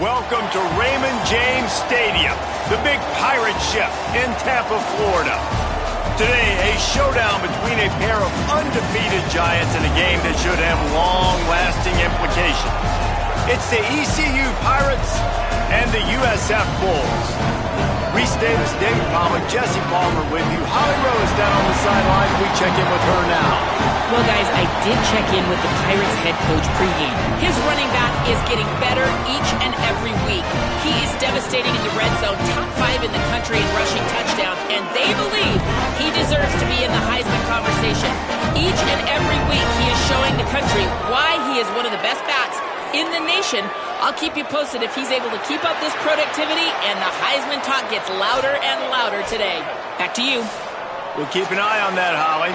Welcome to Raymond James Stadium, the big pirate ship in Tampa, Florida. Today, a showdown between a pair of undefeated giants in a game that should have long-lasting implications. It's the ECU Pirates and the USF Bulls. Reese Davis, David Palmer, Jesse Palmer with you. Holly Rose down on the sidelines. We check in with her now. Well, guys, I did check in with the Pirates head coach pregame. His running back is getting better each and every week. He is devastating in the red zone, top 5 in the country in rushing touchdowns, and they believe he deserves to be in the Heisman conversation. Each and every week, he is showing the country why he is one of the best backs in the nation. I'll keep you posted if he's able to keep up this productivity, and the Heisman talk gets louder and louder today. Back to you. We'll keep an eye on that, Holly.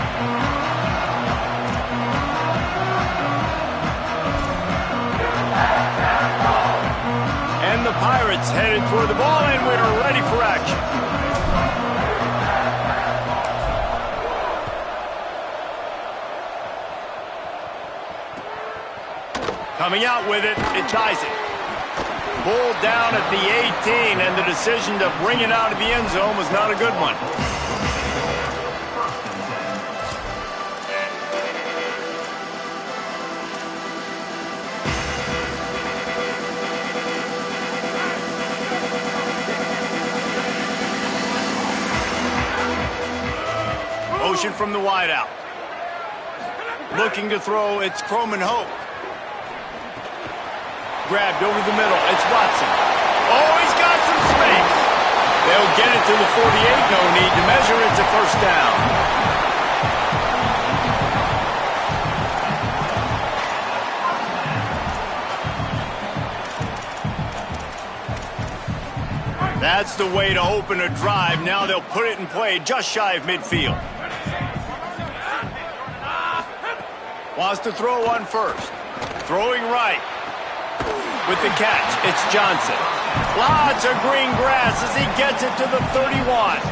And the Pirates headed toward the ball, and we're ready for action. Coming out with it, it's Isaac. Bull down at the 18, and the decision to bring it out of the end zone was not a good one. Motion from the wideout. Looking to throw, it's Croman Hope. Grabbed over the middle. It's Watson. Oh, he's got some space. They'll get it to the 48. No need to measure. It's a first down. That's the way to open a drive. Now they'll put it in play just shy of midfield. Wants to throw one first. Throwing right. With the catch, it's Johnson. Lots of green grass as he gets it to the 31.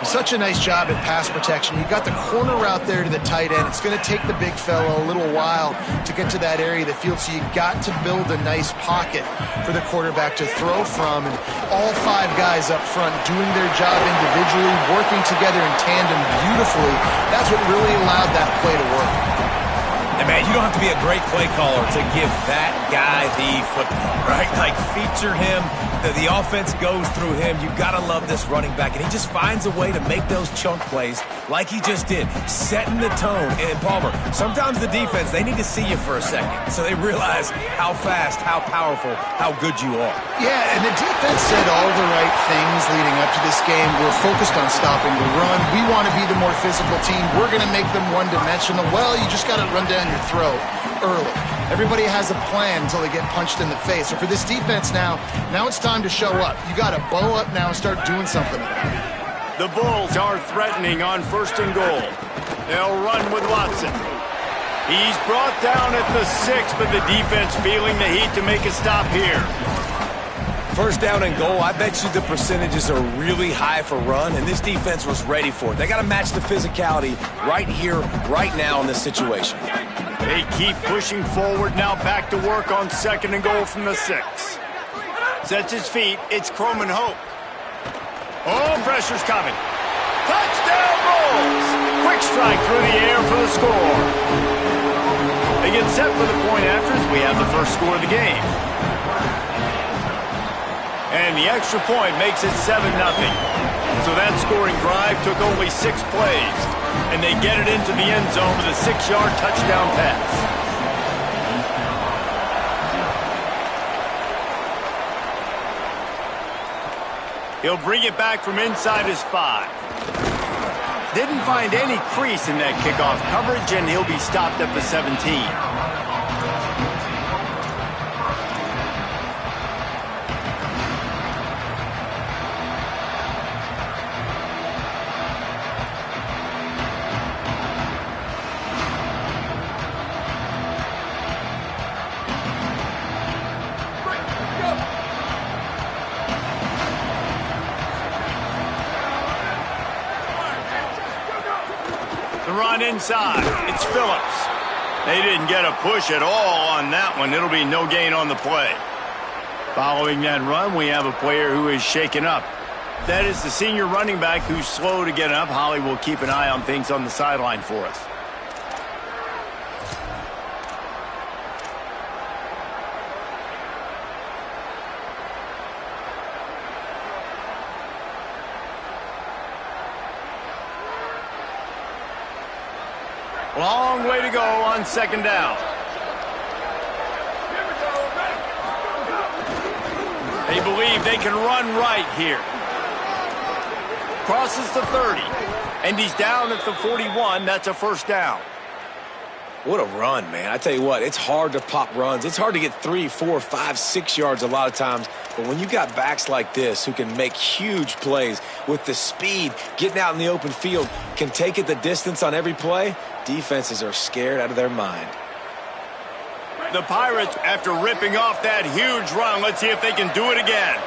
Such a nice job at pass protection. You got the corner route there to the tight end. It's going to take the big fella a little while to get to that area of the field, so you got to build a nice pocket for the quarterback to throw from. And all 5 guys up front doing their job individually, working together in tandem beautifully. That's what really allowed that play to work. And man, you don't have to be a great play caller to give that guy the football, right? Like, feature him. The offense goes through him. You got to love this running back. And he just finds a way to make those chunk plays like he just did, setting the tone. And Palmer, sometimes the defense, they need to see you for a second so they realize how fast, how powerful, how good you are. Yeah, and the defense said all the right things leading up to this game. We're focused on stopping the run. We want to be the more physical team. We're going to make them one-dimensional. Well, you just got to run down your throat early. Everybody has a plan until they get punched in the face. So for this defense now it's time to show up. You got to bow up now and start doing something. The Bulls are threatening on 1st and goal. They'll run with Watson. He's brought down at the 6, but the defense feeling the heat to make a stop here. 1st down and goal, I bet you the percentages are really high for run, and this defense was ready for it. They got to match the physicality right here, right now in this situation. They keep pushing forward, now back to work on 2nd and goal from the 6. Sets his feet, it's Croman Hope. Oh, pressure's coming. Touchdown Bulls! Quick strike through the air for the score. They get set for the point after as we have the first score of the game. And the extra point makes it 7-0. So that scoring drive took only 6 plays. And they get it into the end zone with a 6-yard touchdown pass. He'll bring it back from inside his 5. Didn't find any crease in that kickoff coverage, and he'll be stopped at the 17. Run inside. It's Phillips. They didn't get a push at all on that one. It'll be no gain on the play. Following that run, we have a player who is shaken up. That is the senior running back who's slow to get up. Holly will keep an eye on things on the sideline for us. Long way to go on second down. They believe they can run right here. Crosses the 30, and he's down at the 41. That's a first down. What a run, man. I tell you what, it's hard to pop runs. It's hard to get 3, 4, 5, 6 yards a lot of times. But when you got backs like this who can make huge plays with the speed, getting out in the open field, can take it the distance on every play, defenses are scared out of their mind. The Pirates, after ripping off that huge run, let's see if they can do it again.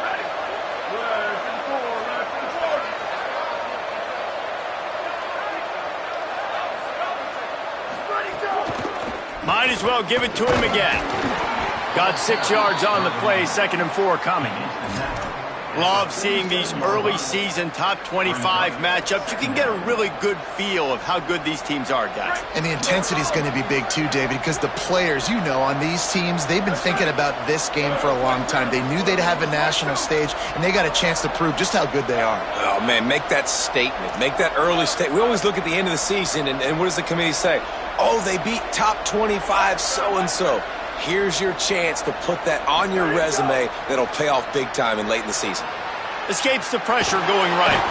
Might as well give it to him again. Got 6 yards on the play, 2nd and 4 coming. Love seeing these early season top 25 matchups. You can get a really good feel of how good these teams are, guys. And the intensity is going to be big too, David, because the players, you know, on these teams, they've been thinking about this game for a long time. They knew they'd have a national stage, and they got a chance to prove just how good they are. Oh, man, make that statement. Make that early statement. We always look at the end of the season, and what does the committee say? Oh, they beat top 25 so-and-so. Here's your chance to put that on your resume that'll pay off big time and late in the season. Escapes the pressure going right.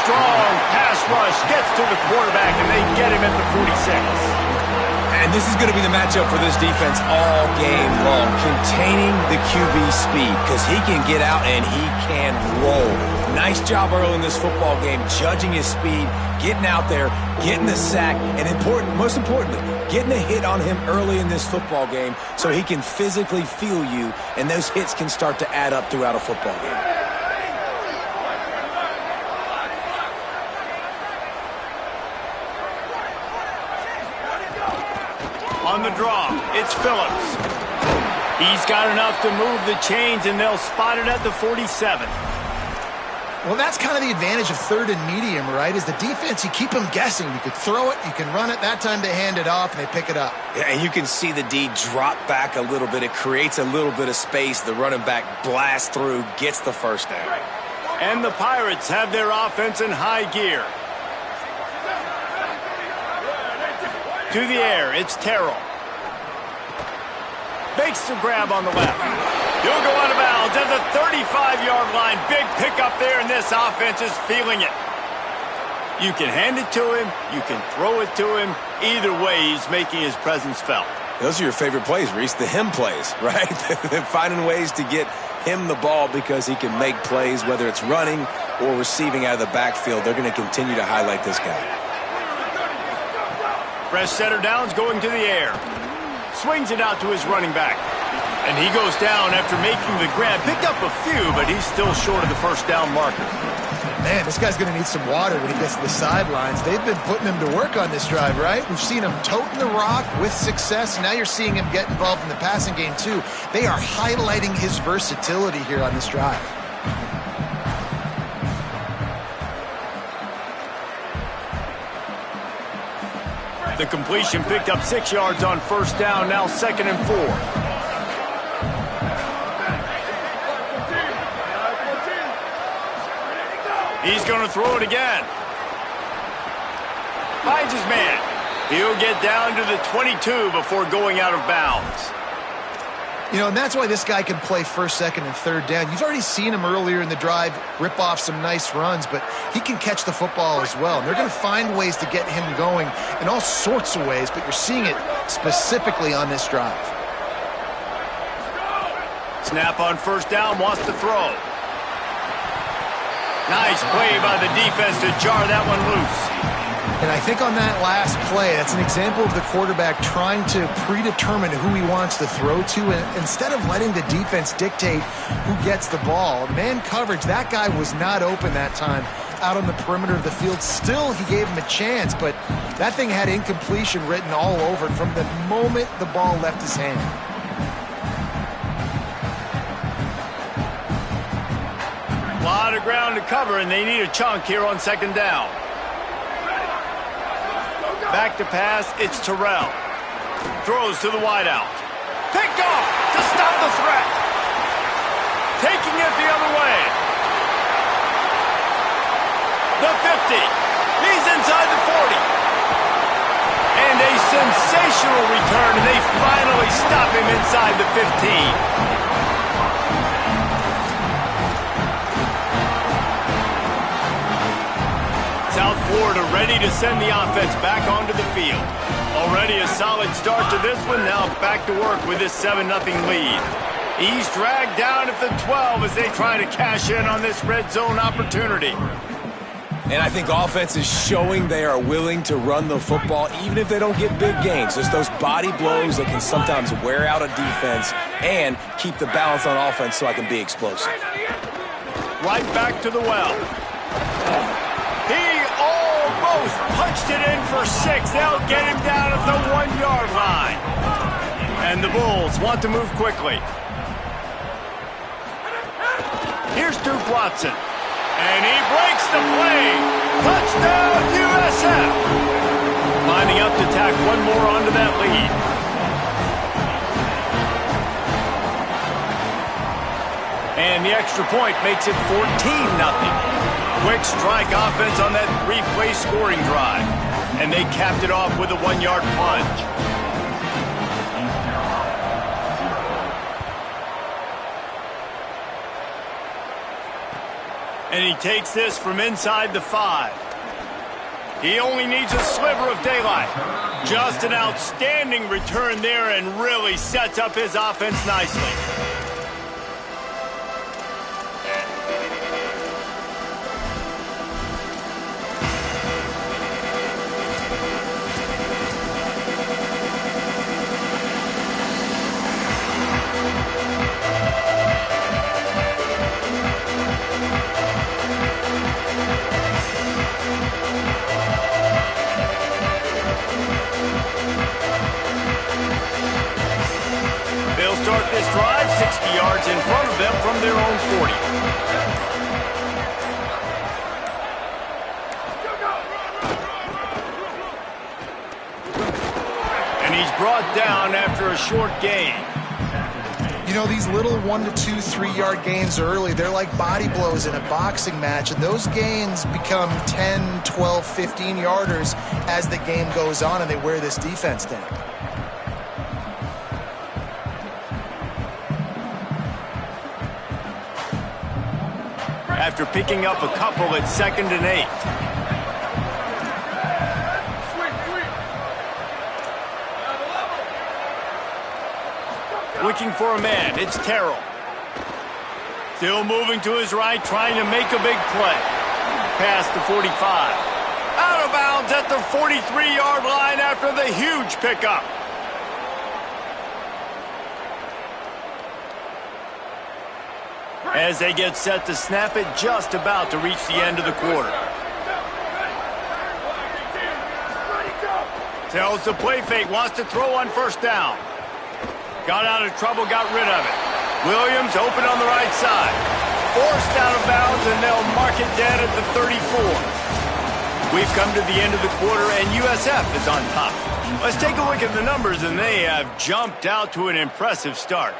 Strong pass rush, gets to the quarterback, and they get him at the 46. And this is going to be the matchup for this defense all game long, containing the QB speed, because he can get out and he can roll. Nice job early in this football game, judging his speed, getting out there, getting the sack, and most importantly, getting a hit on him early in this football game so he can physically feel you, and those hits can start to add up throughout a football game. On the draw, it's Phillips. He's got enough to move the chains, and they'll spot it at the 47. Well, that's kind of the advantage of 3rd and medium, right? Is the defense, you keep them guessing. You could throw it, you can run it. That time they hand it off, and they pick it up. Yeah, and you can see the D drop back a little bit. It creates a little bit of space. The running back blasts through, gets the first down. And the Pirates have their offense in high gear. To the air, it's Terrell. Makes the grab on the left. He'll go out of bounds at the 35-yard line. Big pickup there, and this offense is feeling it. You can hand it to him. You can throw it to him. Either way, he's making his presence felt. Those are your favorite plays, Reese, the him plays, right? Finding ways to get him the ball because he can make plays, whether it's running or receiving out of the backfield. They're going to continue to highlight this guy. Fresh setter downs going to the air. Swings it out to his running back. And he goes down after making the grab. Picked up a few, but he's still short of the first down marker. Man, this guy's going to need some water when he gets to the sidelines. They've been putting him to work on this drive, right? We've seen him toting the rock with success. Now you're seeing him get involved in the passing game, too. They are highlighting his versatility here on this drive. The completion picked up 6 yards on first down, now 2nd and 4. He's going to throw it again. Finds his man. He'll get down to the 22 before going out of bounds. You know, and that's why this guy can play 1st, 2nd, and 3rd down. You've already seen him earlier in the drive rip off some nice runs, but he can catch the football as well. And they're going to find ways to get him going in all sorts of ways, but you're seeing it specifically on this drive. Snap on first down, wants to throw. Nice play by the defense to jar that one loose. And I think on that last play, that's an example of the quarterback trying to predetermine who he wants to throw to, and instead of letting the defense dictate who gets the ball. Man coverage, that guy was not open that time out on the perimeter of the field. Still, he gave him a chance, but that thing had incompletion written all over it from the moment the ball left his hand. A lot of ground to cover, and they need a chunk here on second down. Back to pass, it's Terrell. Throws to the wideout. Picked off to stop the threat. Taking it the other way. The 50. He's inside the 40. And a sensational return, and they finally stop him inside the 15. South Florida ready to send the offense back onto the field. Already a solid start to this one. Now back to work with this 7-0 lead. He's dragged down at the 12 as they try to cash in on this red zone opportunity. And I think offense is showing they are willing to run the football even if they don't get big gains. Just those body blows that can sometimes wear out a defense and keep the balance on offense so I can be explosive. Right back to the well. He almost punched it in for 6. They'll get him down at the 1-yard line. And the Bulls want to move quickly. Here's Duke Watson. And he breaks the play. Touchdown, USF. Lining up to tack one more onto that lead. And the extra point makes it 14-0. Quick strike offense on that 3-play scoring drive. And they capped it off with a 1-yard plunge. And he takes this from inside the 5. He only needs a sliver of daylight. Just an outstanding return there and really sets up his offense nicely. Start this drive 60 yards in front of them from their own 40. And he's brought down after a short gain. You know, these little 1 to 2, 3-yard gains early, they're like body blows in a boxing match, and those gains become 10, 12, 15-yarders as the game goes on and they wear this defense down. After picking up a couple at 2nd and 8. Looking for a man, it's Terrell. Still moving to his right, trying to make a big play. Past the 45. Out of bounds at the 43-yard line after the huge pickup. As they get set to snap it, just about to reach the end of the quarter. Tells the play fake, wants to throw on first down. Got out of trouble, got rid of it. Williams open on the right side. Forced out of bounds, and they'll mark it dead at the 34. We've come to the end of the quarter, and USF is on top. Let's take a look at the numbers, and they have jumped out to an impressive start.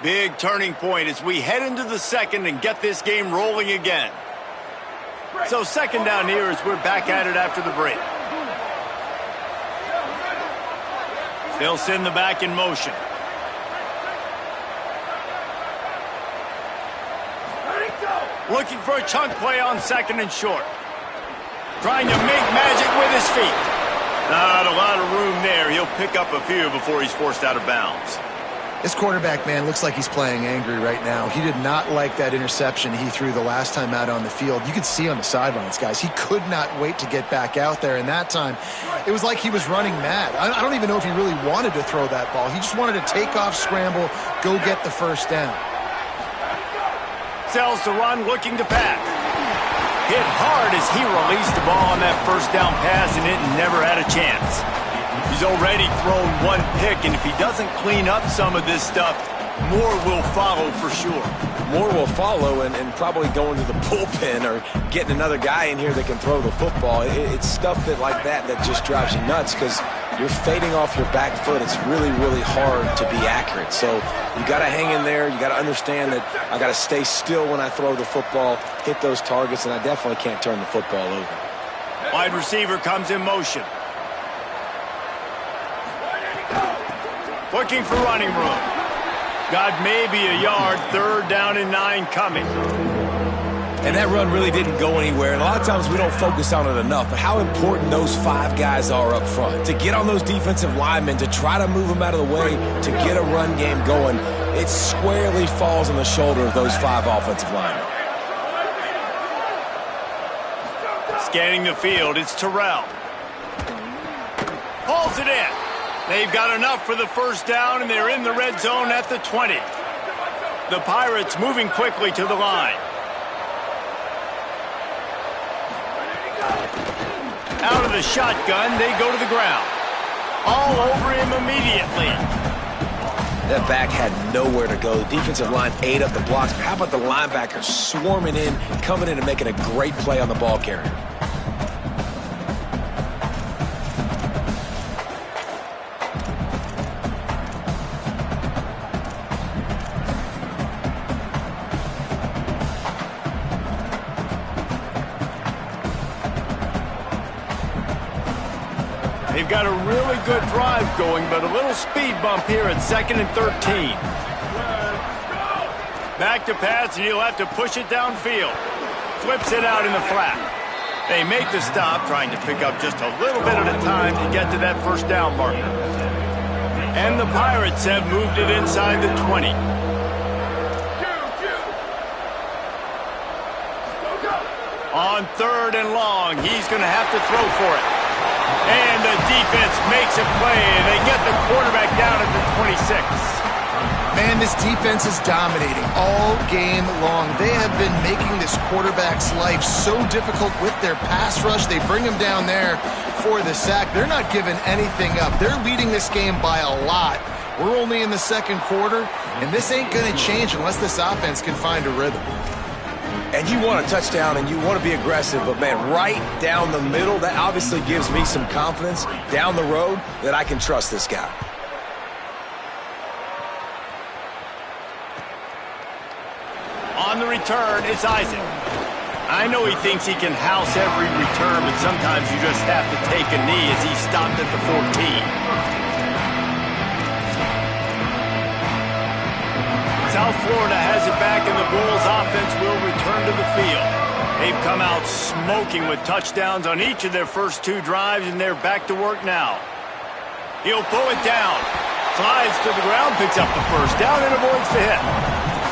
Big turning point as we head into the second and get this game rolling again. So second down here as we're back at it after the break. They'll send the back in motion. Looking for a chunk play on 2nd and short. Trying to make magic with his feet. Not a lot of room there. He'll pick up a few before he's forced out of bounds. This quarterback, man, looks like he's playing angry right now. He did not like that interception he threw the last time out on the field. You could see on the sidelines, guys, he could not wait to get back out there. And that time, it was like he was running mad. I don't even know if he really wanted to throw that ball. He just wanted to take off, scramble, go get the first down. Sells to run, looking to pass. Hit hard as he released the ball on that first down pass, and it never had a chance. He's already thrown one pick, and if he doesn't clean up some of this stuff, More will follow for sure. More will follow, and probably going to the bullpen or getting another guy in here that can throw the football. It's stuff like that just drives you nuts because you're fading off your back foot. It's really, really hard to be accurate. So you got to hang in there. You got to understand that I got to stay still when I throw the football, hit those targets, and I definitely can't turn the football over. Wide receiver comes in motion. Looking for running room. Got maybe a yard, 3rd down and 9 coming. And that run really didn't go anywhere. And a lot of times we don't focus on it enough. But how important those 5 guys are up front. To get on those defensive linemen, to try to move them out of the way, to get a run game going, it squarely falls on the shoulder of those 5 offensive linemen. Scanning the field, it's Terrell. Hauls it in. They've got enough for the 1st down, and they're in the red zone at the 20. The Pirates moving quickly to the line. Out of the shotgun, they go to the ground. All over him immediately. That back had nowhere to go. The defensive line ate up the blocks. But how about the linebackers swarming in, coming in and making a great play on the ball carrier? They've got a really good drive going, but a little speed bump here at 2nd and 13. Back to pass, and he'll have to push it downfield. Flips it out in the flat. They make the stop, trying to pick up just a little bit at a time to get to that 1st down marker. And the Pirates have moved it inside the 20. On 3rd and long, he's going to have to throw for it. And the defense makes a play. They get the quarterback down at the 26. Man, this defense is dominating all game long. They have been making this quarterback's life so difficult with their pass rush. They bring him down there for the sack. They're not giving anything up. They're leading this game by a lot. We're only in the 2nd quarter, and this ain't going to change unless this offense can find a rhythm. And you want a touchdown and you want to be aggressive, but man, right down the middle, that obviously gives me some confidence down the road that I can trust this guy. On the return, it's Isaac. I know he thinks he can house every return, but sometimes you just have to take a knee as he stopped at the 14. South Florida has it back, and the Bulls offense will return to the field. They've come out smoking with touchdowns on each of their first 2 drives, and they're back to work now. He'll pull it down. Slides to the ground, picks up the 1st down, and avoids the hit.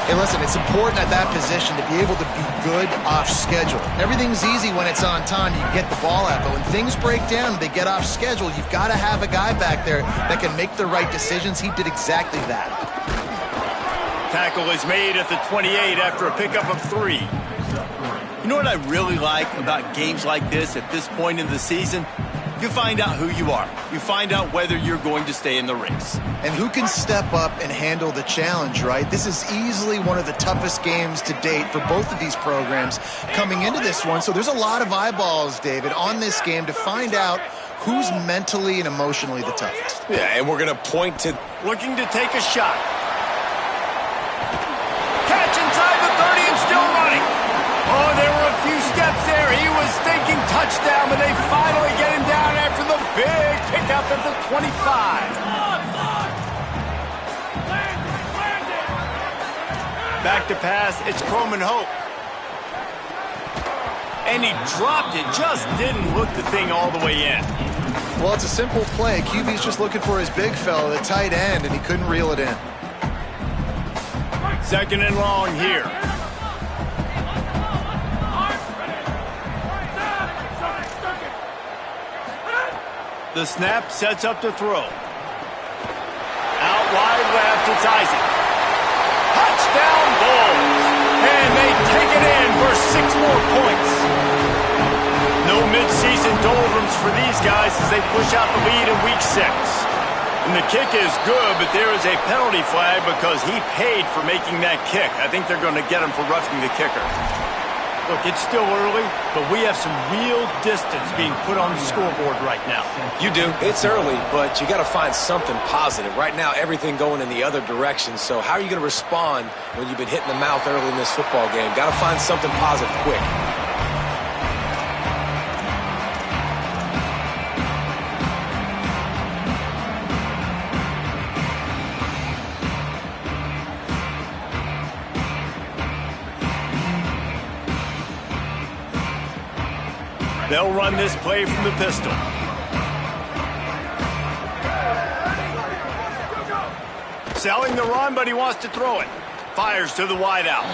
Hey, listen, it's important at that position to be able to be good off schedule. Everything's easy when it's on time. You get the ball out, but when things break down, they get off schedule, you've got to have a guy back there that can make the right decisions. He did exactly that. Tackle is made at the 28 after a pickup of 3. You know what I really like about games like this at this point in the season? You find out who you are. You find out whether you're going to stay in the race. And who can step up and handle the challenge, right? This is easily one of the toughest games to date for both of these programs coming into this one. So there's a lot of eyeballs, David, on this game to find out who's mentally and emotionally the toughest. Yeah, and we're going to point to... Looking to take a shot. Catch inside the 30 and still running. Oh, there were a few steps there. He was thinking touchdown, but they finally get him down after the big pickup at the 25. Back to pass, it's Croman Hope. And he dropped it, just didn't hook the thing all the way in. Well, it's a simple play. QB's just looking for his big fella, the tight end, and he couldn't reel it in. 2nd and long here. The snap sets up to throw. Out wide left, it's Isaac. Touchdown Bulls! And they take it in for 6 more points. No midseason doldrums for these guys as they push out the lead in Week 6. And the kick is good, but there is a penalty flag because he paid for making that kick. I think they're going to get him for roughing the kicker. Look, it's still early, but we have some real distance being put on the scoreboard right now. You do. It's early, but you got to find something positive. Right now, everything going in the other direction. So how are you going to respond when you've been hit in the mouth early in this football game? Got to find something positive quick. They'll run this play from the pistol. Selling the run, but he wants to throw it. Fires to the wideout.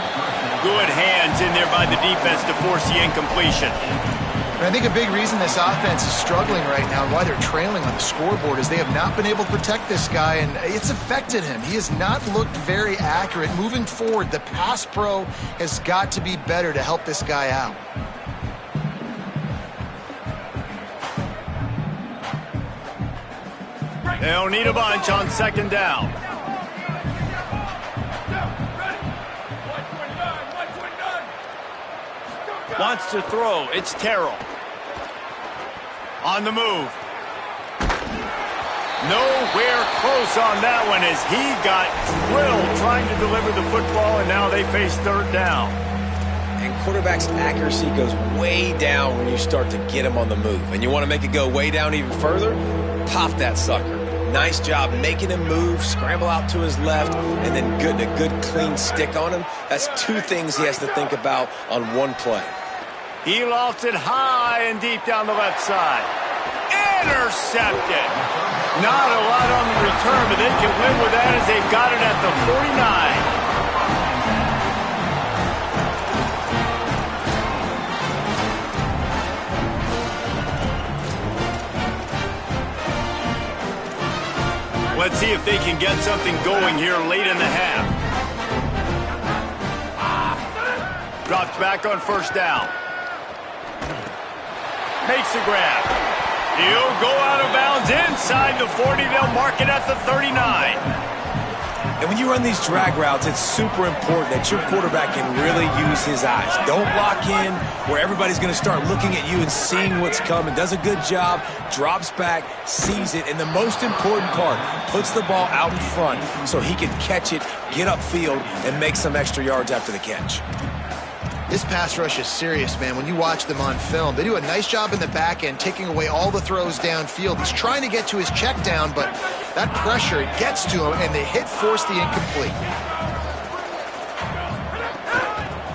Good hands in there by the defense to force the incompletion. And I think a big reason this offense is struggling right now and why they're trailing on the scoreboard is they have not been able to protect this guy, and it's affected him. He has not looked very accurate. Moving forward, the pass pro has got to be better to help this guy out. They'll need a bunch on second down. Wants to throw. It's Terrell. On the move. Nowhere close on that one as he got drilled trying to deliver the football, and now they face third down. And quarterback's accuracy goes way down when you start to get him on the move. And you want to make it go way down even further? Pop that sucker. Nice job making him move, scramble out to his left, and then getting a good clean stick on him. That's two things he has to think about on one play. He lost it high and deep down the left side. Intercepted. Not a lot on the return, but they can live with that as they've got it at the 49. Let's see if they can get something going here late in the half. Drops back on first down. Makes the grab. He'll go out of bounds inside the 40. They'll mark it at the 39. And when you run these drag routes, it's super important that your quarterback can really use his eyes. Don't lock in where everybody's going to start looking at you and seeing what's coming. Does a good job, drops back, sees it, and the most important part, puts the ball out in front so he can catch it, get upfield, and make some extra yards after the catch. This pass rush is serious, man. When you watch them on film, they do a nice job in the back end, taking away all the throws downfield. He's trying to get to his check down, but that pressure gets to him, and the hit forced the incomplete.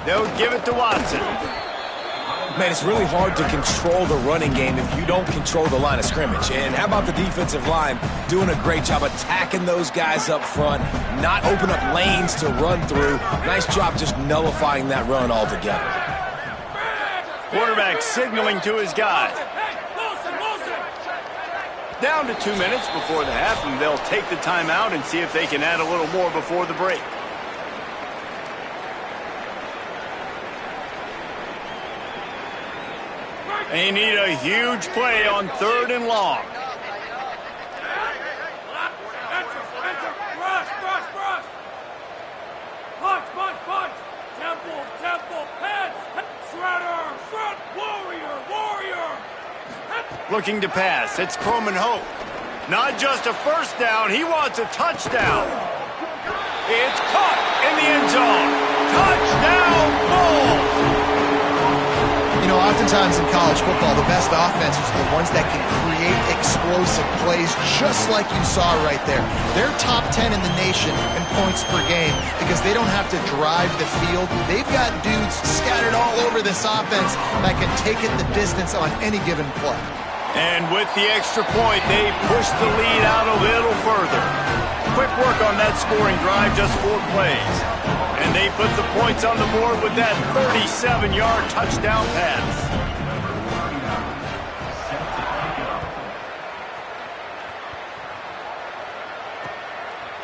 They'll give it to Watson. Man, it's really hard to control the running game if you don't control the line of scrimmage. And how about the defensive line doing a great job attacking those guys up front, not open up lanes to run through. Nice job just nullifying that run altogether. Quarterback signaling to his guys. Down to 2 minutes before the half, and they'll take the timeout and see if they can add a little more before the break. They need a huge play on third and long. Looking to pass. It's Coleman Hope. Not just a first down. He wants a touchdown. It's caught in the end zone. Touchdown, Bulls! You know, oftentimes in college football, the best offenses are the ones that can create explosive plays just like you saw right there. They're top 10 in the nation in points per game because they don't have to drive the field. They've got dudes scattered all over this offense that can take it the distance on any given play. And with the extra point, they push the lead out a little further. Quick work on that scoring drive, just 4 plays. And they put the points on the board with that 37-yard touchdown pass.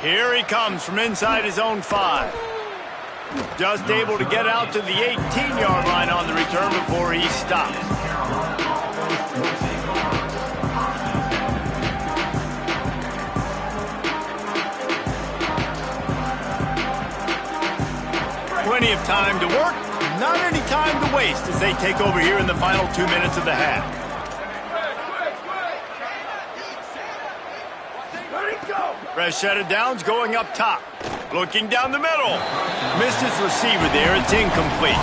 Here he comes from inside his own 5. Just able to get out to the 18-yard line on the return before he stops. Plenty of time to work, not any time to waste as they take over here in the final 2 minutes of the half. Fresh set of downs going up top. Looking down the middle. Missed his receiver there. It's incomplete.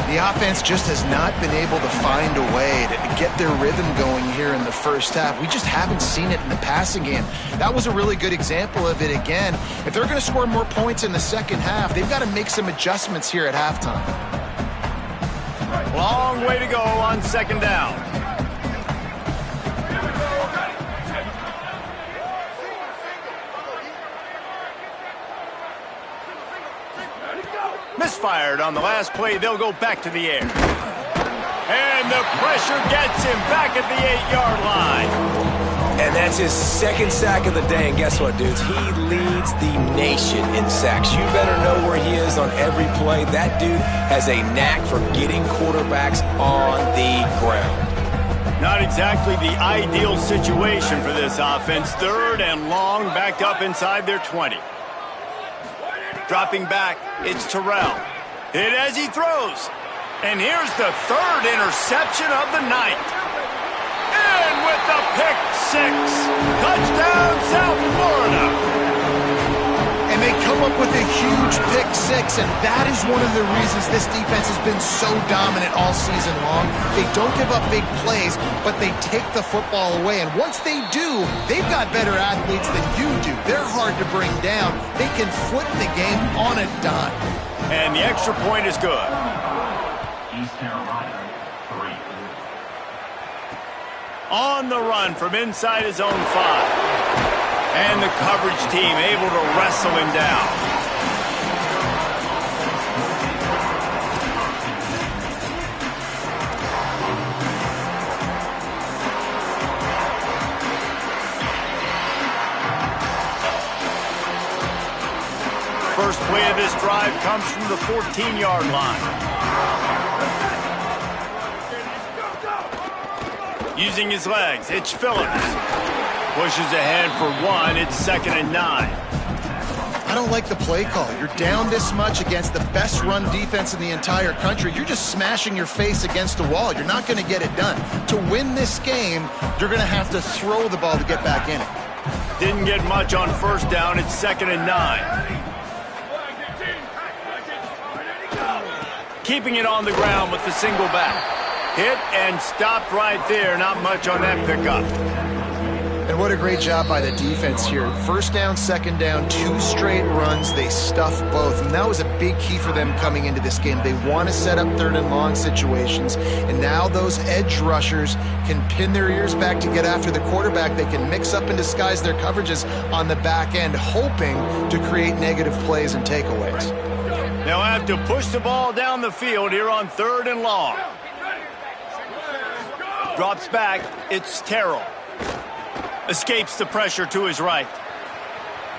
The offense just has not been able to find a way to get their rhythm going here in the first half. We just haven't seen it in the passing game. That was a really good example of it again. If they're going to score more points in the second half, they've got to make some adjustments here at halftime. Long way to go on second down. Misfired on the last play. They'll go back to the air. And the pressure gets him back at the 8-yard line. And that's his second sack of the day. And guess what, dudes? He leads the nation in sacks. You better know where he is on every play. That dude has a knack for getting quarterbacks on the ground. Not exactly the ideal situation for this offense. 3rd and long, backed up inside their 20. Dropping back, it's Terrell. Hit as he throws. And here's the 3rd interception of the night. In with the pick 6. Touchdown, South Florida. And they come up with a huge pick 6, and that is one of the reasons this defense has been so dominant all season long. They don't give up big plays, but they take the football away. And once they do, they've got better athletes than you do. They're hard to bring down. They can flip the game on a dime. And the extra point is good. East Carolina, 3. On the run from inside his own 5. And the coverage team able to wrestle him down. First play of this drive comes from the 14-yard line. Using his legs, it's Phillips. Pushes ahead for 1. It's 2nd and 9. I don't like the play call. You're down this much against the best run defense in the entire country. You're just smashing your face against the wall. You're not going to get it done. To win this game, you're going to have to throw the ball to get back in it. Didn't get much on first down. It's 2nd and 9. Keeping it on the ground with the single back. Hit and stopped right there. Not much on that pickup. And what a great job by the defense here. First down, second down, 2 straight runs. They stuffed both. And that was a big key for them coming into this game. They want to set up 3rd and long situations. And now those edge rushers can pin their ears back to get after the quarterback. They can mix up and disguise their coverages on the back end, hoping to create negative plays and takeaways. They'll have to push the ball down the field here on 3rd and long. Drops back. It's Terrell. Escapes the pressure to his right.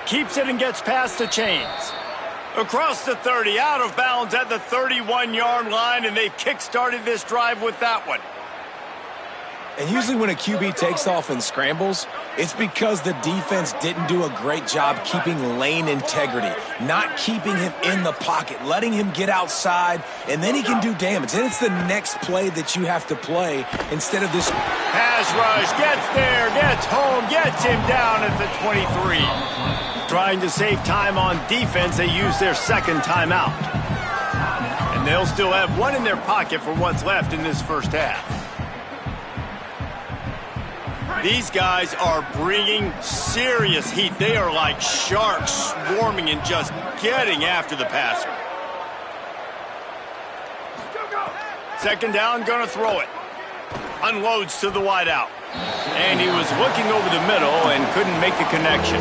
Keeps it and gets past the chains. Across the 30, out of bounds at the 31-yard line, and they've kick-started this drive with that one. And usually when a QB takes off and scrambles, it's because the defense didn't do a great job keeping lane integrity, not keeping him in the pocket, letting him get outside, and then he can do damage. Then it's the next play that you have to play instead of this. Pass rush, gets there, gets home, gets him down at the 23. Trying to save time on defense, they use their 2nd timeout. And they'll still have 1 in their pocket for what's left in this first half. These guys are bringing serious heat. They are like sharks swarming and just getting after the passer. 2nd down, gonna throw it. Unloads to the wideout. And he was looking over the middle and couldn't make the connection.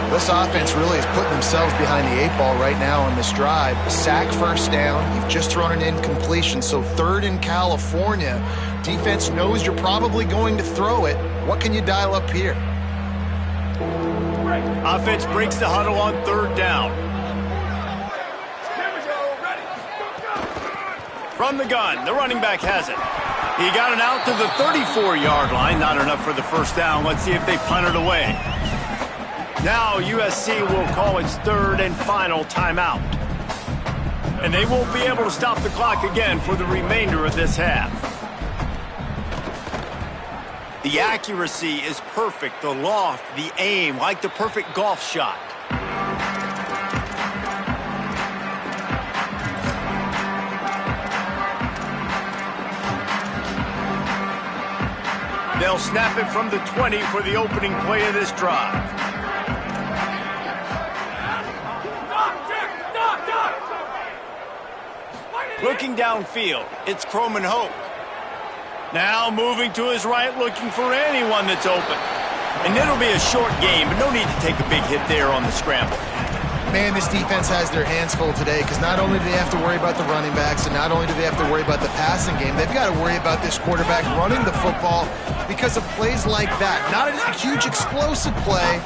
This offense really is putting themselves behind the 8 ball right now on this drive. Sack, first down. You've just thrown an incompletion, so 3rd in California. Defense knows you're probably going to throw it. What can you dial up here? Offense breaks the huddle on 3rd down. From the gun, the running back has it. He got it out to the 34-yard line. Not enough for the first down. Let's see if they punt it away. Now USC will call its 3rd and final timeout. And they won't be able to stop the clock again for the remainder of this half. The accuracy is perfect, the loft, the aim, like the perfect golf shot. They'll snap it from the 20 for the opening play of this drive. Looking downfield, it's Croman Hoke. Now moving to his right, looking for anyone that's open. And it'll be a short game, but no need to take a big hit there on the scramble. Man, this defense has their hands full today because not only do they have to worry about the running backs and not only do they have to worry about the passing game, they've got to worry about this quarterback running the football because of plays like that. Not a huge explosive play,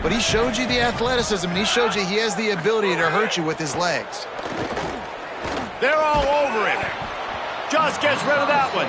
but he showed you the athleticism and he showed you he has the ability to hurt you with his legs. They're all over him. Just gets rid of that one.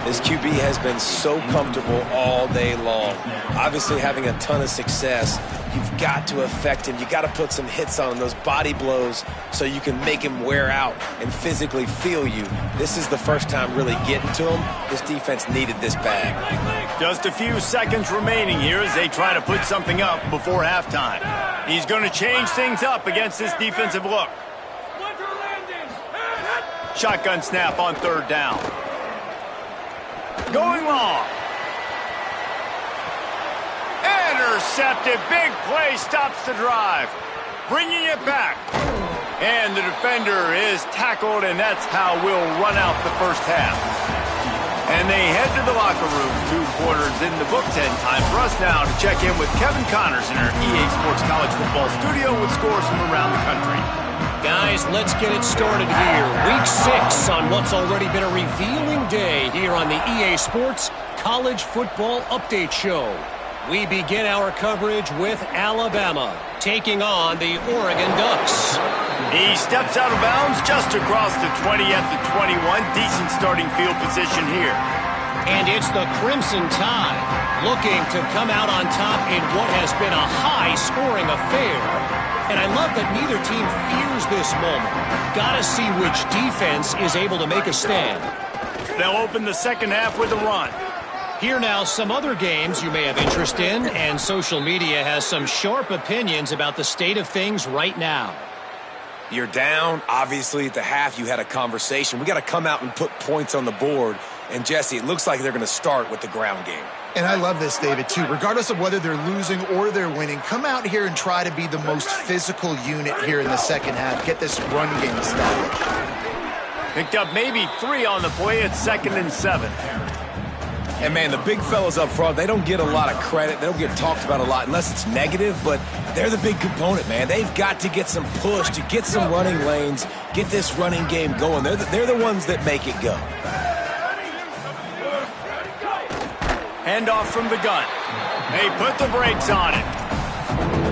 This QB has been so comfortable all day long. Obviously having a ton of success. You've got to affect him. You got to put some hits on him, those body blows, so you can make him wear out and physically feel you. This is the first time really getting to him. This defense needed this bag. Just a few seconds remaining here as they try to put something up before halftime. He's going to change things up against this defensive look. Shotgun snap on third down. Going long. Intercepted. Big play stops the drive. Bringing it back. And the defender is tackled, and that's how we'll run out the first half. And they head to the locker room. 2 quarters in the books, and time for us now to check in with Kevin Connors in our EA Sports College Football studio with scores from around the country. Guys, let's get it started here. Week 6 on what's already been a revealing day here on the EA Sports College Football Update Show. We begin our coverage with Alabama taking on the Oregon Ducks. He steps out of bounds just across the 20 at the 21. Decent starting field position here. And it's the Crimson Tide looking to come out on top in what has been a high-scoring affair. And I love that neither team fears this moment. Gotta see which defense is able to make a stand. They'll open the second half with a run. Here now, some other games you may have interest in, and social media has some sharp opinions about the state of things right now. You're down. Obviously, at the half, you had a conversation. We got to come out and put points on the board. And, Jesse, it looks like they're going to start with the ground game. And I love this, David, too. Regardless of whether they're losing or they're winning, come out here and try to be the most physical unit here in the second half. Get this run game established. Picked up maybe 3 on the play at 2nd and 7. And, man, the big fellas up front, they don't get a lot of credit. They don't get talked about a lot unless it's negative, but they're the big component, man. They've got to get some push, to get some running lanes, get this running game going. They're the ones that make it go. Handoff from the gun. They put the brakes on it.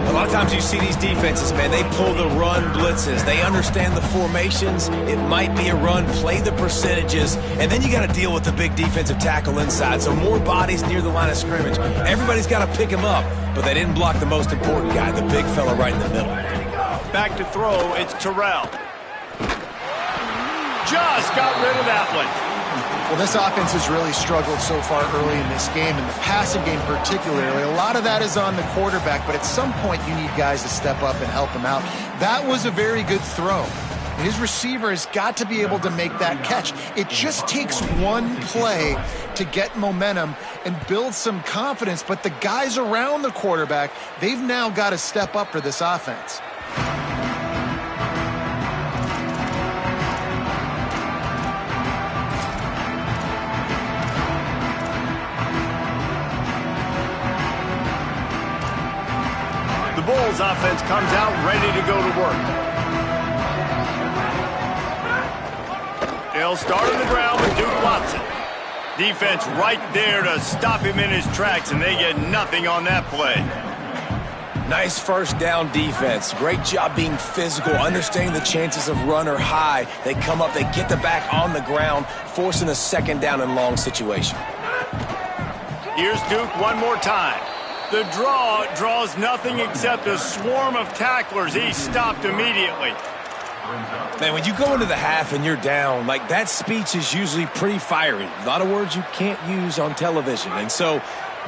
A lot of times you see these defenses, man, they pull the run blitzes. They understand the formations. It might be a run, play the percentages, and then you got to deal with the big defensive tackle inside. So more bodies near the line of scrimmage. Everybody's got to pick him up, but they didn't block the most important guy, the big fella right in the middle. Back to throw, it's Terrell. Just got rid of that one. Well, this offense has really struggled so far early in this game, and the passing game particularly. A lot of that is on the quarterback, but at some point you need guys to step up and help him out. That was a very good throw. His receiver has got to be able to make that catch. It just takes one play to get momentum and build some confidence, but the guys around the quarterback, they've now got to step up for this offense. Bulls offense comes out ready to go to work. They'll start on the ground with Duke Watson. Defense right there to stop him in his tracks, and they get nothing on that play. Nice first down defense. Great job being physical, understanding the chances of run are high. They come up, they get the back on the ground, forcing a second down and long situation. Here's Duke one more time. The draws nothing except a swarm of tacklers. He's stopped immediately. Man, when you go into the half and you're down, like that speech is usually pretty fiery. A lot of words you can't use on television. And so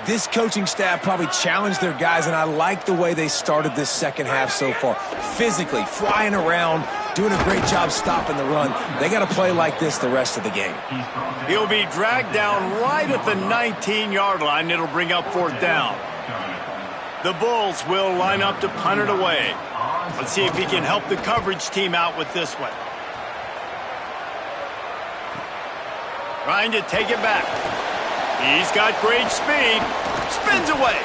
this coaching staff probably challenged their guys, and I like the way they started this second half so far. Physically, flying around, doing a great job stopping the run. They got to play like this the rest of the game. He'll be dragged down right at the 19-yard line. It'll bring up fourth down. The Bulls will line up to punt it away. Let's see if he can help the coverage team out with this one. Trying to take it back. He's got great speed. Spins away.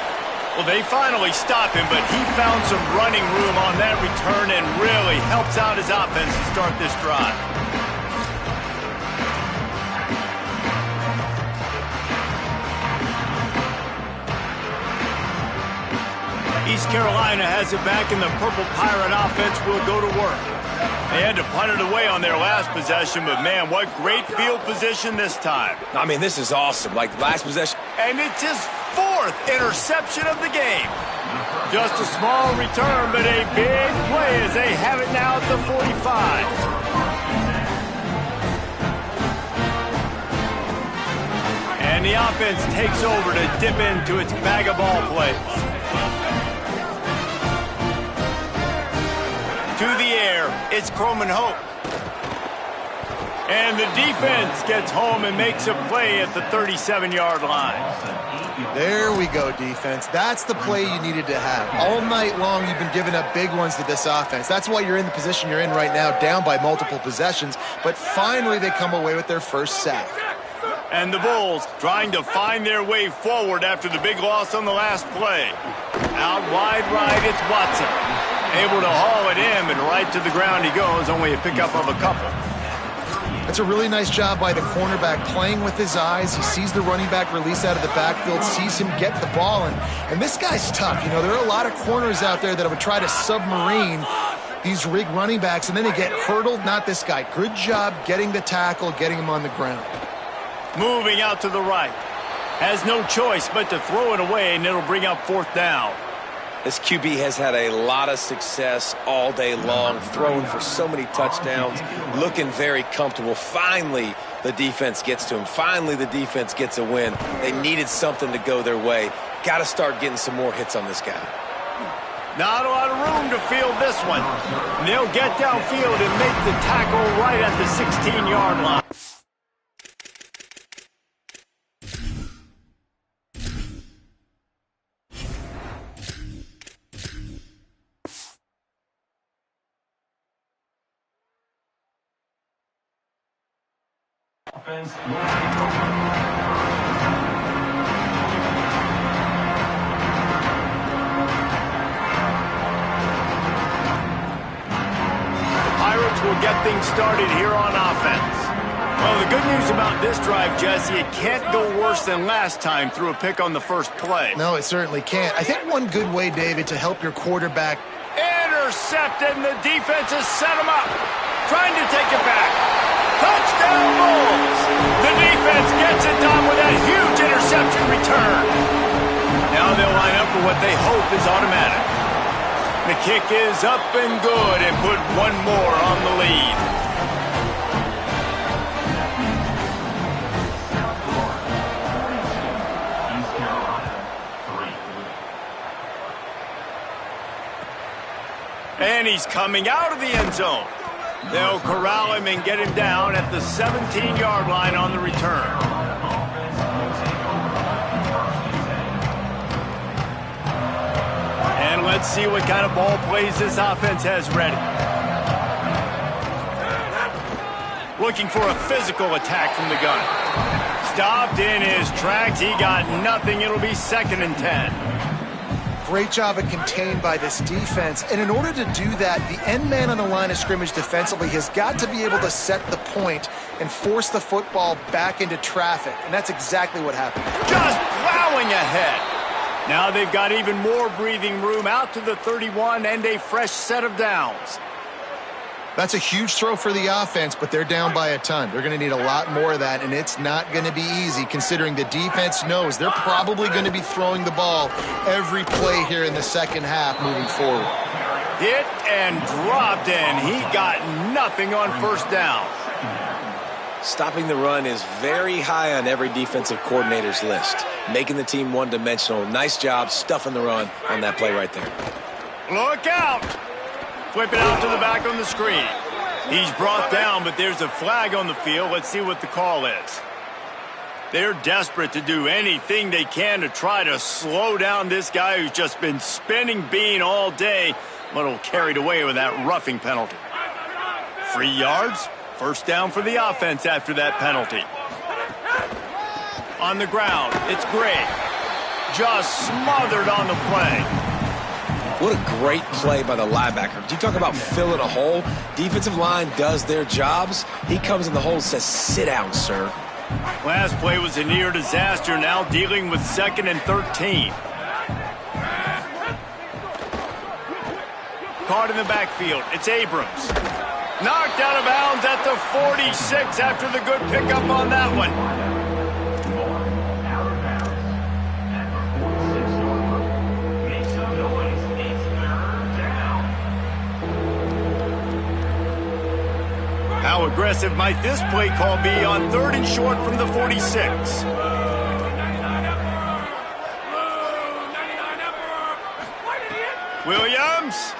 Well, they finally stop him, but he found some running room on that return and really helps out his offense to start this drive. East Carolina has it back, and the Purple Pirate offense will go to work. They had to punt it away on their last possession, but man, what great field position this time. I mean, this is awesome. Like last possession. And it's his fourth interception of the game. Just a small return, but a big play as they have it now at the 45. And the offense takes over to dip into its bag of ball plays. To the air, it's Croman Hope. And the defense gets home and makes a play at the 37-yard line. There we go, defense. That's the play you needed to have. All night long, you've been giving up big ones to this offense. That's why you're in the position you're in right now, down by multiple possessions. But finally, they come away with their first sack. And the Bulls trying to find their way forward after the big loss on the last play. Out wide right, it's Watson. Able to haul it in, but right to the ground he goes, only a pickup of a couple. That's a really nice job by the cornerback, playing with his eyes. He sees the running back release out of the backfield, sees him get the ball, and this guy's tough. You know, there are a lot of corners out there that would try to submarine these rig running backs, and then they get hurdled. Not this guy. Good job getting the tackle, getting him on the ground. Moving out to the right. Has no choice but to throw it away, and it'll bring up fourth down. This QB has had a lot of success all day long, throwing for so many touchdowns, looking very comfortable. Finally, the defense gets to him. Finally, the defense gets a win. They needed something to go their way. Got to start getting some more hits on this guy. Not a lot of room to field this one. And they'll get downfield and make the tackle right at the 16-yard line. Offense. Pirates will get things started here on offense. Well, the good news about this drive, Jesse, it can't go worse than last time through a pick on the first play. No, it certainly can't. I think one good way, David, to help your quarterback. Intercepted, and the defense has set him up. Trying to take it back. Touchdown Bulls! The defense gets it done with that huge interception return. Now they'll line up for what they hope is automatic. The kick is up and good and put one more on the lead. East Carolina, 3. And he's coming out of the end zone. They'll corral him and get him down at the 17-yard line on the return. And let's see what kind of ball plays this offense has ready. Looking for a physical attack from the gun. Stopped in his tracks. He got nothing. It'll be 2nd and 10. Great job of contained by this defense. And in order to do that, the end man on the line of scrimmage defensively has got to be able to set the point and force the football back into traffic. And that's exactly what happened. Just plowing ahead. Now they've got even more breathing room out to the 31 and a fresh set of downs. That's a huge throw for the offense, but they're down by a ton. They're going to need a lot more of that, and it's not going to be easy considering the defense knows they're probably going to be throwing the ball every play here in the second half moving forward. Hit and dropped, and he got nothing on first down. Stopping the run is very high on every defensive coordinator's list. Making the team one-dimensional. Nice job stuffing the run on that play right there. Look out! Flip it out to the back on the screen. He's brought down, but there's a flag on the field. Let's see what the call is. They're desperate to do anything they can to try to slow down this guy who's just been spinning bean all day. A little carried away with that roughing penalty. 3 yards. First down for the offense after that penalty. On the ground, it's Gray. Just smothered on the play. What a great play by the linebacker. You talk about filling a hole. Defensive line does their jobs. He comes in the hole and says, sit down, sir. Last play was a near disaster, now dealing with 2nd and 13. Caught in the backfield, it's Abrams. Knocked out of bounds at the 46 after the good pickup on that one. How aggressive might this play call be on 3rd and short from the 46? Williams.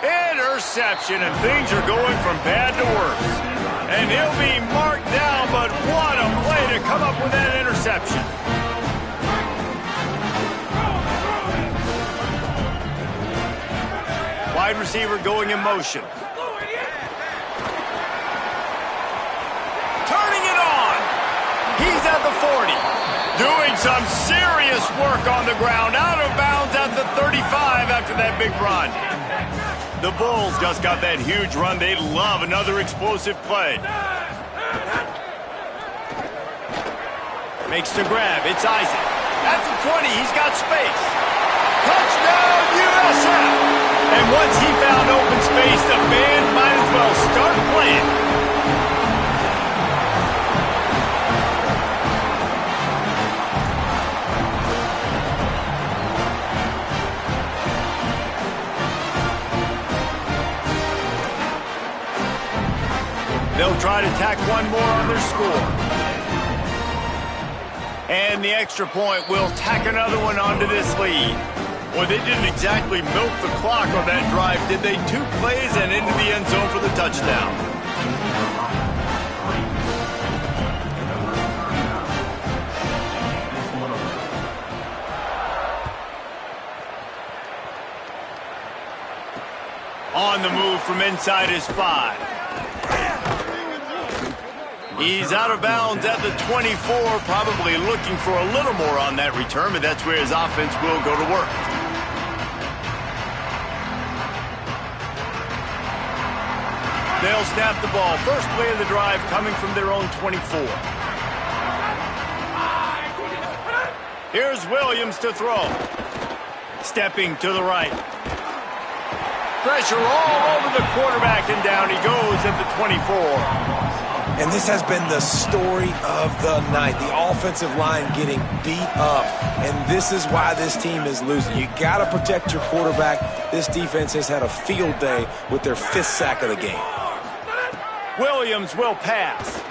Interception, and things are going from bad to worse. And he'll be marked down, but what a play to come up with that interception. Wide receiver going in motion. Turning it on. He's at the 40. Doing some serious work on the ground. Out of bounds at the 35 after that big run. The Bulls just got that huge run. They love another explosive play. Makes the grab. It's Isaac. At the 20, he's got space. Touchdown, USF! And once he found open space, the band might as well start playing. They'll try to tack one more on their score. And the extra point will tack another one onto this lead. Well, they didn't exactly milk the clock on that drive, did they? 2 plays and into the end zone for the touchdown. On the move from inside his 5. He's out of bounds at the 24, probably looking for a little more on that return, but that's where his offense will go to work. They'll snap the ball. First play of the drive coming from their own 24. Here's Williams to throw. Stepping to the right. Pressure all over the quarterback, and down he goes at the 24. And this has been the story of the night. The offensive line getting beat up. And this is why this team is losing. You got to protect your quarterback. This defense has had a field day with their 5th sack of the game. Williams will pass.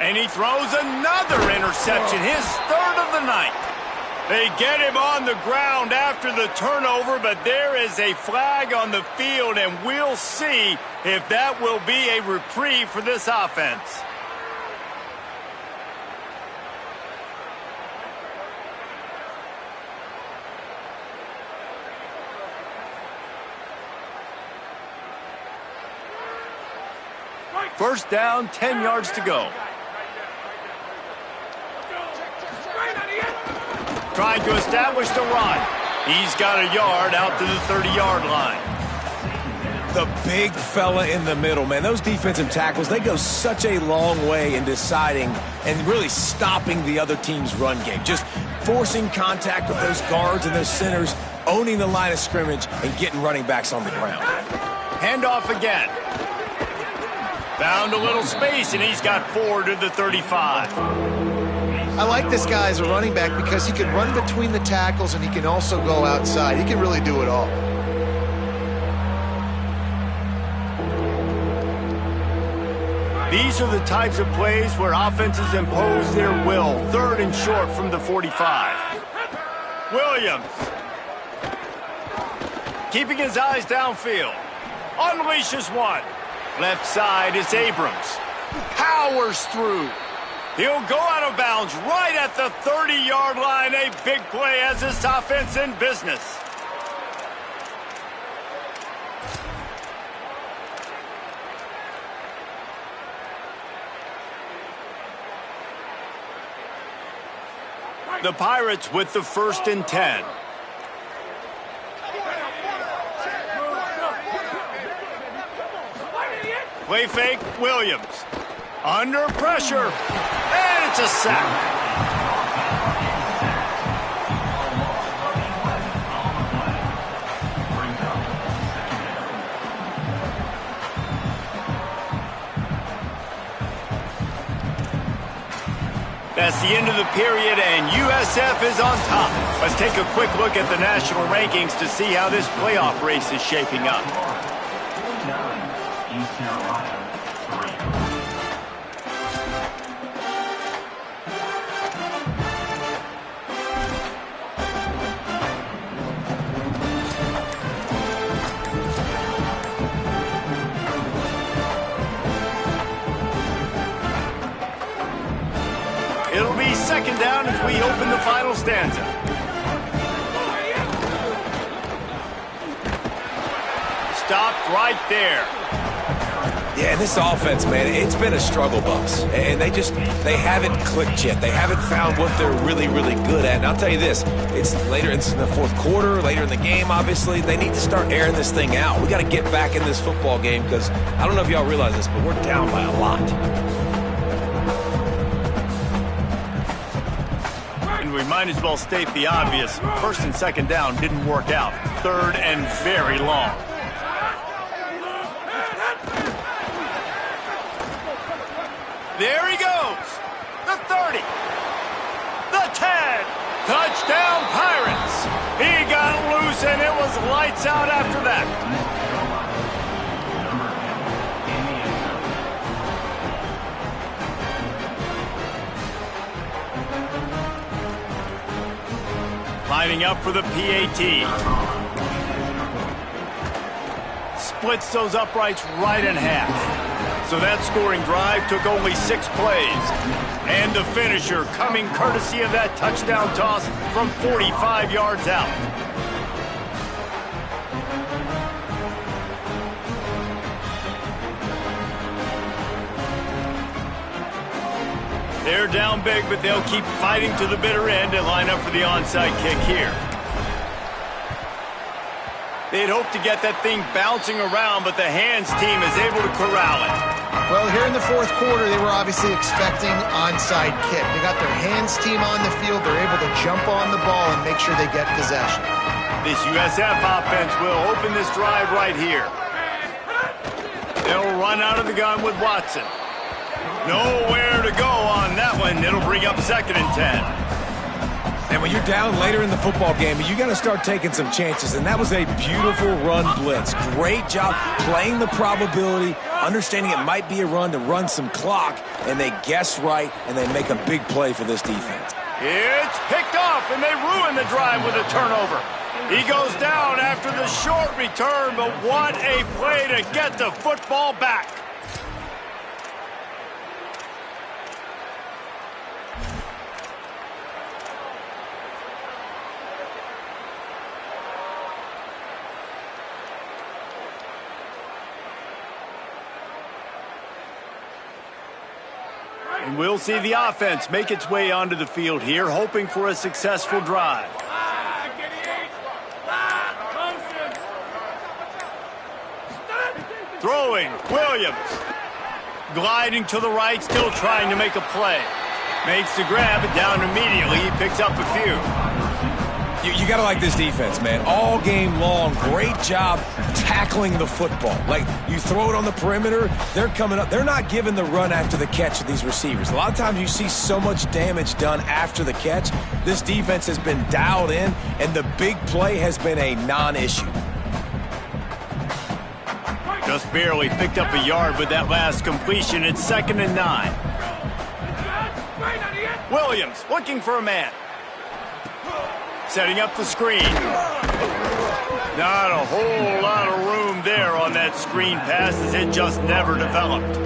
And he throws another interception, his 3rd of the night. They get him on the ground after the turnover, but there is a flag on the field, and we'll see if that will be a reprieve for this offense. First down, 10 yards to go. Trying to establish the run. He's got a yard out to the 30-yard line. The big fella in the middle, man. Those defensive tackles, they go such a long way in deciding and really stopping the other team's run game. Just forcing contact with those guards and those centers, owning the line of scrimmage, and getting running backs on the ground. Handoff again. Found a little space, and he's got 4 to the 35. I like this guy as a running back because he can run between the tackles and he can also go outside. He can really do it all. These are the types of plays where offenses impose their will. 3rd and short from the 45. Williams. Keeping his eyes downfield. Unleashes one. Left side is Abrams. Powers through. He'll go out of bounds right at the 30-yard line. A big play as this offense in business. The Pirates with the 1st and 10. Play fake, Williams. Under pressure. And it's a sack. That's the end of the period, and USF is on top. Let's take a quick look at the national rankings to see how this playoff race is shaping up. East Carolina, 3. It'll be 2nd down as we open the final stanza. Stopped right there. Yeah, this offense, man, it's been a struggle bus. And they haven't clicked yet. They haven't found what they're really, really good at. And I'll tell you this, it's in the 4th quarter, later in the game, obviously. They need to start airing this thing out. We got to get back in this football game because I don't know if y'all realize this, but we're down by a lot. And we might as well state the obvious. 1st and 2nd down didn't work out. 3rd and very long. There he goes. The 30. The 10. Touchdown, Pirates. He got loose, and it was lights out after that. Lining up for the PAT. Splits those uprights right in half. So that scoring drive took only 6 plays. And the finisher coming courtesy of that touchdown toss from 45 yards out. They're down big, but they'll keep fighting to the bitter end and line up for the onside kick here. They'd hoped to get that thing bouncing around, but the hands team is able to corral it. Well, here in the 4th quarter, they were obviously expecting onside kick. They got their hands team on the field. They're able to jump on the ball and make sure they get possession. This USF offense will open this drive right here. They'll run out of the gun with Watson. Nowhere to go on that one. It'll bring up 2nd and 10. And when you're down later in the football game, you got to start taking some chances. And that was a beautiful run blitz. Great job playing the probability, understanding it might be a run to run some clock. And they guess right, and they make a big play for this defense. It's picked off, and they ruin the drive with a turnover. He goes down after the short return, but what a play to get the football back. And we'll see the offense make its way onto the field here, hoping for a successful drive. Throwing, Williams. Gliding to the right, still trying to make a play. Makes the grab, but down immediately. He picks up a few. You got to like this defense, man. All game long, great job tackling the football. Like, you throw it on the perimeter, they're coming up. They're not giving the run after the catch to these receivers. A lot of times you see so much damage done after the catch. This defense has been dialed in, and the big play has been a non-issue. Just barely picked up a yard with that last completion. It's 2nd and 9. Williams looking for a man. Setting up the screen. Not a whole lot of room there on that screen pass as it just never developed.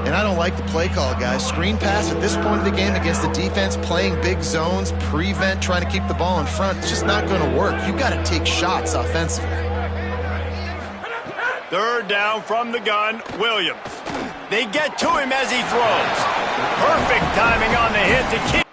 And I don't like the play call, guys. Screen pass at this point of the game against the defense, playing big zones, prevent, trying to keep the ball in front. It's just not going to work. You've got to take shots offensively. 3rd down from the gun, Williams. They get to him as he throws. Perfect timing on the hit to keep